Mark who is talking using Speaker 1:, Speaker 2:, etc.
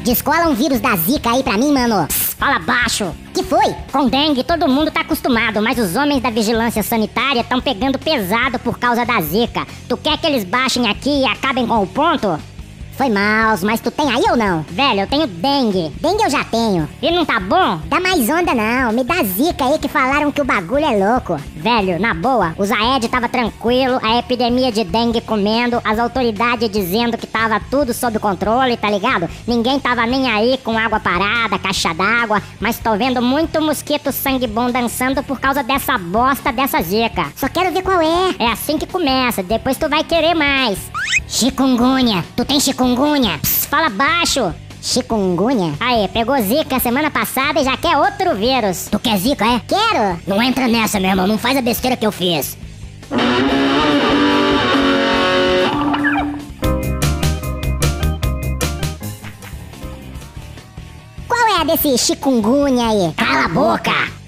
Speaker 1: Descola um vírus da Zika aí pra mim, mano.
Speaker 2: Fala baixo.
Speaker 1: Que foi?
Speaker 2: Com dengue todo mundo tá acostumado, mas os homens da vigilância sanitária estão pegando pesado por causa da Zika. Tu quer que eles baixem aqui e acabem com o ponto?
Speaker 1: Foi mal, mas tu tem aí ou não?
Speaker 2: Velho, eu tenho dengue.
Speaker 1: Dengue eu já tenho.
Speaker 2: E não tá bom?
Speaker 1: Dá mais onda não, me dá Zika aí que falaram que o bagulho é louco.
Speaker 2: Velho, na boa, o Zaed tava tranquilo, a epidemia de dengue comendo, as autoridades dizendo que tava tudo sob controle, tá ligado? Ninguém tava nem aí com água parada, caixa d'água, mas tô vendo muito mosquito sangue bom dançando por causa dessa bosta dessa Zika.
Speaker 1: Só quero ver qual é.
Speaker 2: É assim que começa, depois tu vai querer mais.
Speaker 1: Chikungunya, tu tem chikungunya?
Speaker 2: Fala baixo.
Speaker 1: Chikungunya?
Speaker 2: Aí, pegou Zika semana passada e já quer outro vírus.
Speaker 1: Tu quer Zika, é?
Speaker 2: Quero.
Speaker 1: Não entra nessa, meu irmão, não faz a besteira que eu fiz. Qual é a desse chikungunya aí?
Speaker 2: Cala a boca.